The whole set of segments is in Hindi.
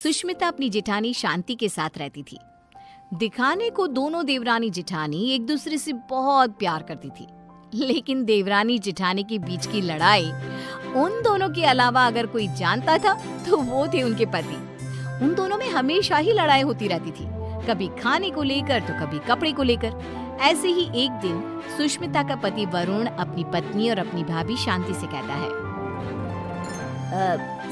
सुष्मिता अपनी जेठानी शांति के साथ रहती थी। दिखाने को दोनों देवरानी जेठानी एक दूसरे से बहुत प्यार करती थी, लेकिन देवरानी जेठानी के बीच की लड़ाई उन दोनों के अलावा अगर कोई जानता था तो वो थे उनके पति। उन दोनों में हमेशा ही लड़ाई होती रहती थी, कभी खाने को लेकर तो कभी कपड़े को लेकर। ऐसे ही एक दिन सुष्मिता का पति वरुण अपनी पत्नी और अपनी भाभी शांति से कहता है,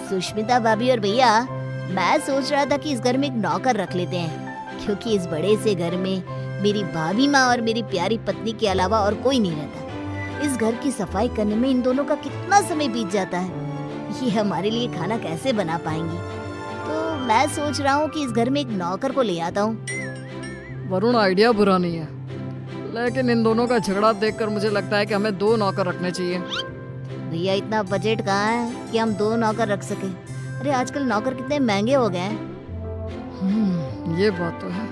सुष्मिता भाभी और भैया, मैं सोच रहा था कि इस घर में एक नौकर रख लेते हैं, क्योंकि इस बड़े से घर में मेरी भाभी माँ और मेरी प्यारी पत्नी के अलावा और कोई नहीं रहता। इस घर की सफाई करने में इन दोनों का कितना समय बीत जाता है, ये हमारे लिए खाना कैसे बना पाएंगी। तो मैं सोच रहा हूँ कि इस घर में एक नौकर को ले आता हूँ। वरुण, आइडिया बुरा नहीं है, लेकिन इन दोनों का झगड़ा देखकर मुझे लगता है कि हमें 2 नौकर रखने चाहिए। भैया, इतना बजट कहाँ है कि हम 2 नौकर रख सके। अरे आजकल नौकर कितने महंगे हो गए हैं। ये बात तो है।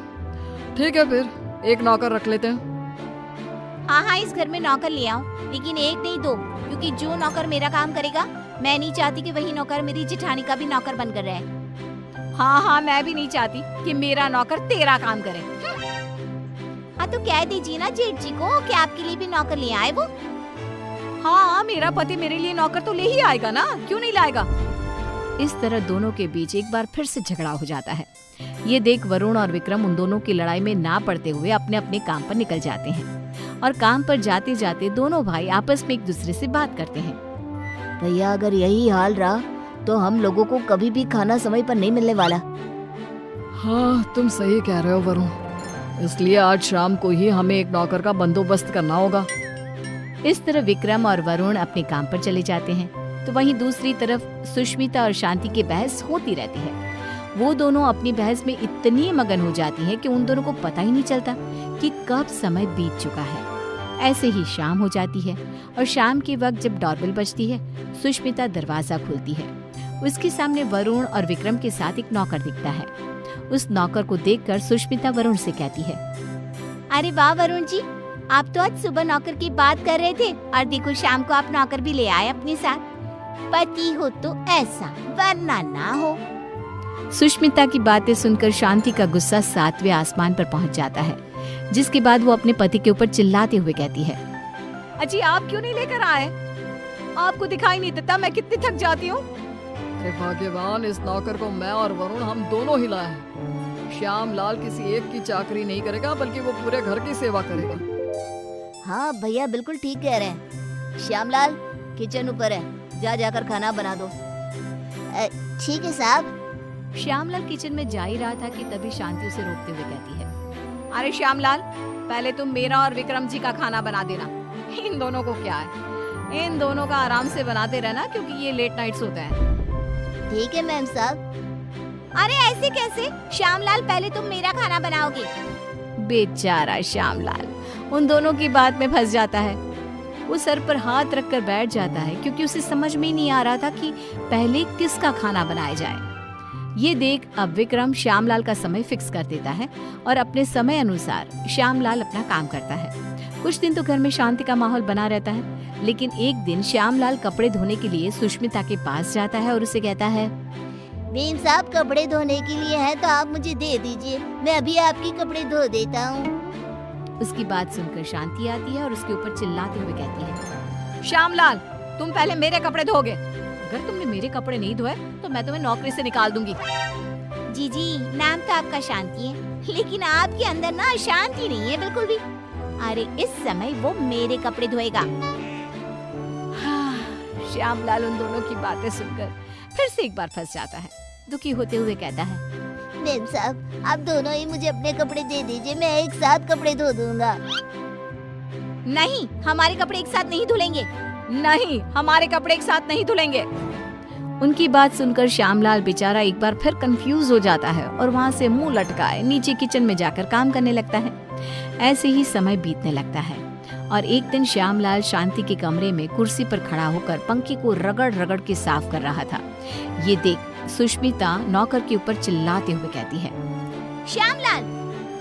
ठीक है, फिर 1 नौकर रख लेते हैं। हाँ, इस घर में नौकर ले आओ, लेकिन 1 नहीं 2, क्योंकि जो नौकर मेरा काम करेगा, मैं नहीं चाहती कि वही नौकर मेरी जेठानी का भी नौकर बनकर रहे। हाँ, मैं भी नहीं चाहती कि मेरा नौकर तेरा काम करे। हाँ, तो कह दीजिए ना जेठ जी को कि आपके लिए भी नौकर ले आए वो। हाँ, मेरा पति मेरे लिए नौकर तो ले ही आएगा ना, क्यों नहीं लाएगा। इस तरह दोनों के बीच एक बार फिर से झगड़ा हो जाता है। ये देख वरुण और विक्रम उन दोनों की लड़ाई में ना पड़ते हुए अपने अपने काम पर निकल जाते हैं और काम पर जाते जाते दोनों भाई आपस में एक दूसरे से बात करते हैं। भैया, अगर यही हाल रहा तो हम लोगों को कभी भी खाना समय पर नहीं मिलने वाला। हाँ, तुम सही कह रहे हो वरुण, इसलिए आज शाम को ही हमें एक नौकर का बंदोबस्त करना होगा। इस तरह विक्रम और वरुण अपने काम पर चले जाते हैं, तो वहीं दूसरी तरफ सुष्मिता और शांति की बहस होती रहती है। वो दोनों अपनी बहस में इतनी मगन हो जाती हैं कि उन दोनों को पता ही नहीं चलता कि कब समय बीत चुका है। ऐसे ही शाम हो जाती है और शाम के वक्त जब डोरबेल बजती है, सुष्मिता दरवाजा खोलती है। उसके सामने वरुण और विक्रम के साथ एक नौकर दिखता है। उस नौकर को देखकर सुष्मिता वरुण से कहती है, अरे वाह वरुण जी, आप तो आज सुबह नौकर की बात कर रहे थे और देखो शाम को आप नौकर भी ले आए अपने साथ। पति हो तो ऐसा, वरना ना हो। सुष्मिता की बातें सुनकर शांति का गुस्सा 7वें आसमान पर पहुंच जाता है, जिसके बाद वो अपने पति के ऊपर चिल्लाते हुए कहती है, अजी आप क्यों नहीं लेकर आए? आपको दिखाई नहीं देता मैं कितनी थक जाती हूँ। अरे भाग्यवान, इस नौकर को मैं और वरुण हम दोनों ही लाए हैं। श्याम लाल किसी एक की चाकरी नहीं करेगा, बल्कि वो पूरे घर की सेवा करेगा। हाँ भैया, बिल्कुल ठीक कह रहे हैं। श्यामलाल, किचन ऊपर है, जाकर खाना बना दो। ठीक है साहब। श्यामलाल किचन में जा ही रहा था कि तभी शांति उसे रोकते हुए कहती है, अरे श्यामलाल, पहले तुम मेरा और विक्रम जी का खाना बना देना। इन दोनों को क्या है, इन दोनों का आराम से बनाते रहना, क्योंकि ये लेट नाइट्स होते हैं। ठीक है मैम साहब। अरे ऐसे कैसे? श्यामलाल, पहले तुम मेरा खाना बनाओगे। बेचारा श्यामलाल उन दोनों की बात में फंस जाता है। वो सर पर हाथ रखकर बैठ जाता है, क्योंकि उसे समझ में ही नहीं आ रहा था कि पहले किसका खाना बनाया जाए। ये देख अब विक्रम श्यामलाल का समय फिक्स कर देता है और अपने समय अनुसार श्यामलाल अपना काम करता है। कुछ दिन तो घर में शांति का माहौल बना रहता है, लेकिन एक दिन श्यामलाल कपड़े धोने के लिए सुष्मिता के पास जाता है और उसे कहता है, बेन साहब, कपड़े धोने के लिए है तो आप मुझे दे दीजिए, मैं अभी आपके कपड़े धो देता हूँ। उसकी बात सुनकर शांति आती है और उसके ऊपर चिल्लाते हुए कहती है, श्यामलाल, तुम पहले मेरे कपड़े धोगे। अगर तुमने मेरे कपड़े नहीं धोए तो मैं तुम्हें नौकरी से निकाल दूंगी। जी, नाम तो आपका शांति है, लेकिन आपके अंदर ना शांति नहीं है बिल्कुल भी। अरे इस समय वो मेरे कपड़े धोएगा। श्यामलाल उन दोनों की बातें सुनकर फिर से एक बार फंस जाता है। दुखी होते हुए कहता है, मेम साहब, आप दोनों ही मुझे अपने कपड़े दे दीजिए, मैं एक साथ कपड़े धो दूंगा। नहीं, हमारे कपड़े एक साथ नहीं धुलेंगे। नहीं, हमारे कपड़े एक साथ नहीं धुलेंगे। उनकी बात सुनकर श्यामलाल बेचारा एक बार फिर कंफ्यूज हो जाता है और वहाँ से मुंह लटकाए नीचे किचन में जाकर काम करने लगता है। ऐसे ही समय बीतने लगता है और एक दिन श्यामलाल शांति के कमरे में कुर्सी पर खड़ा होकर पंखे को रगड़ रगड़ के साफ कर रहा था। ये देख सुष्मिता नौकर के ऊपर चिल्लाते हुए कहती है, श्यामलाल,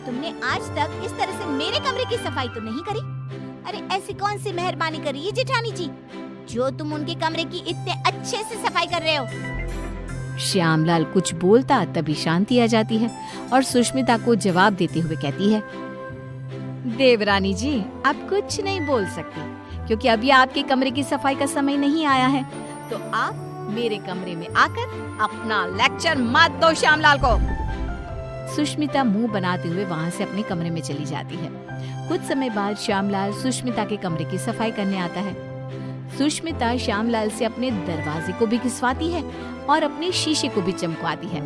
तुमने आज तक इस तरह से मेरे कमरे की सफाई तो नहीं करी। अरे ऐसी कौन सी मेहरबानी करी है जेठानी जी, जो तुम उनके कमरे की इतने अच्छे से सफाई कर रहे हो। श्यामलाल कुछ बोलता तभी शांति आ जाती है और सुष्मिता को जवाब देते हुए कहती है, देवरानी जी, आप कुछ नहीं बोल सकती क्योंकि अभी आपके कमरे की सफाई का समय नहीं आया है, तो आप मेरे कमरे में आकर अपना लेक्चर मत दो श्यामलाल को। सुष्मिता मुंह बनाते हुए वहां से अपने कमरे में चली जाती है। कुछ समय बाद श्यामलाल सुष्मिता के कमरे की सफाई करने आता है। सुष्मिता श्यामलाल से अपने दरवाजे को भी घिसवाती है और अपने शीशे को भी चमकवाती है।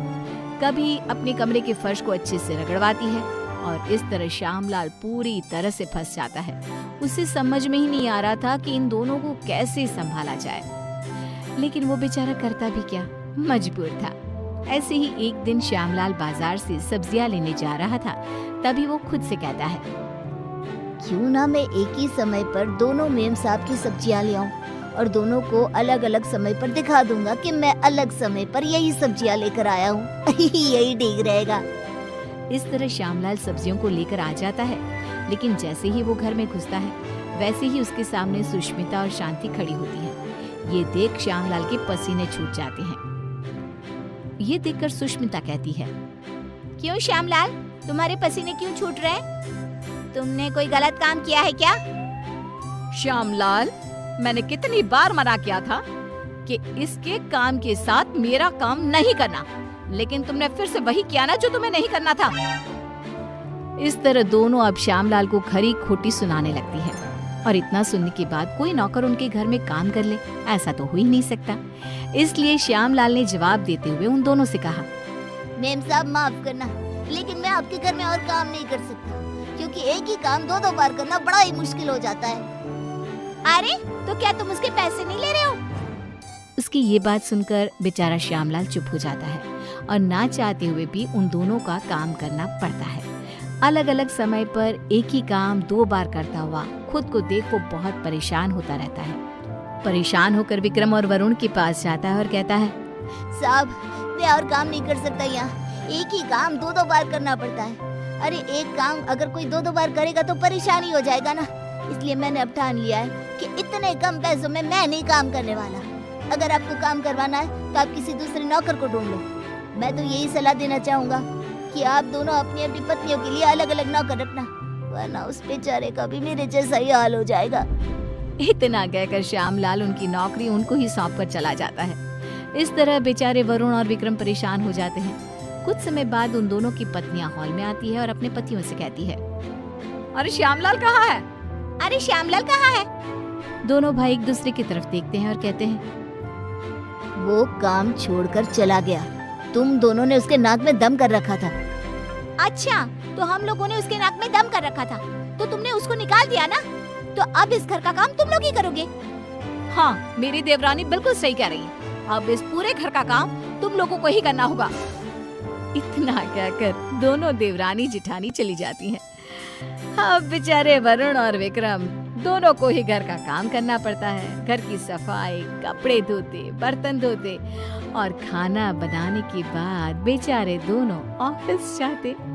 कभी अपने कमरे के फर्श को अच्छे से रगड़वाती है और इस तरह श्यामलाल पूरी तरह से फंस जाता है। उसे समझ में ही नहीं आ रहा था कि इन दोनों को कैसे संभाला जाए, लेकिन वो बेचारा करता भी क्या, मजबूर था। ऐसे ही एक दिन श्यामलाल बाजार से सब्जियां लेने जा रहा था, तभी वो खुद से कहता है, क्यों ना मैं एक ही समय पर दोनों मेम साहब की सब्जियां ले आऊं और दोनों को अलग अलग समय पर दिखा दूंगा कि मैं अलग समय पर यही सब्जियां लेकर आया हूँ। यही ठीक रहेगा। इस तरह श्यामलाल सब्जियों को लेकर आ जाता है, लेकिन जैसे ही वो घर में घुसता है वैसे ही उसके सामने सुष्मिता और शांति खड़ी होती है। ये देख श्यामलाल के पसीने छूट जाते हैं। ये देखकर सुष्मिता कहती है, क्यों श्यामलाल, तुम्हारे पसीने क्यों छूट रहे हैं? तुमने कोई गलत काम किया है क्या? श्यामलाल, मैंने कितनी बार मना किया था कि इसके काम के साथ मेरा काम नहीं करना, लेकिन तुमने फिर से वही किया ना जो तुम्हें नहीं करना था। इस तरह दोनों अब श्यामलाल को खरी खोटी सुनाने लगती है और इतना सुनने के बाद कोई नौकर उनके घर में काम कर ले, ऐसा तो हो ही नहीं सकता। इसलिए श्यामलाल ने जवाब देते हुए उन दोनों से कहा, मेम साहब माफ करना, लेकिन मैं आपके घर में और काम नहीं कर सकता क्योंकि एक ही काम दो बार करना बड़ा ही मुश्किल हो जाता है। अरे तो क्या तुम उसके पैसे नहीं ले रहे हो? उसकी ये बात सुनकर बेचारा श्यामलाल चुप हो जाता है और ना चाहते हुए भी उन दोनों का काम करना पड़ता है। अलग अलग समय पर एक ही काम 2 बार करता हुआ खुद को देख वो बहुत परेशान होता रहता है। परेशान होकर विक्रम और वरुण के पास जाता है और कहता है, साहब, मैं और काम नहीं कर सकता यहाँ। एक ही काम 2 बार करना पड़ता है। अरे एक काम अगर कोई 2 बार करेगा तो परेशानी हो जाएगा ना, इसलिए मैंने अब ठान लिया है कि इतने कम पैसों में मैं नहीं काम करने वाला। अगर आपको काम करवाना है तो आप किसी दूसरे नौकर को ढूंढ लो। मैं तो यही सलाह देना चाहूँगा कि आप दोनों अपनी अपनी पत्नियों के लिए अलग अलग नौकर रखना, वरना उस बेचारे का भी मेरे जैसा ही हाल हो जाएगा। इतना कहकर श्यामलाल उनकी नौकरी उनको ही सौंप कर चला जाता है। इस तरह बेचारे वरुण और विक्रम परेशान हो जाते हैं। कुछ समय बाद उन दोनों की पत्नियां हॉल में आती है और अपने पतियों से कहती है, अरे श्यामलाल कहाँ है? अरे श्यामलाल कहाँ है? दोनों भाई एक दूसरे की तरफ देखते हैं और कहते हैं, वो काम छोड़कर चला गया। तुम दोनों ने उसके नाक में दम कर रखा था। अच्छा, तो हम लोगों ने उसके नाक में दम कर रखा था, तो तुमने उसको निकाल दिया ना? तो अब इस घर का काम तुम लोग ही करोगे। हाँ, मेरी देवरानी बिल्कुल सही कह रही है। अब इस पूरे घर का काम तुम लोगों को ही करना होगा। इतना कहकर दोनों देवरानी जिठानी चली जाती हैं। अब बेचारे वरुण और विक्रम दोनों को ही घर का काम करना पड़ता है। घर की सफाई, कपड़े धोते, बर्तन धोते और खाना बनाने के बाद बेचारे दोनों ऑफिस जाते।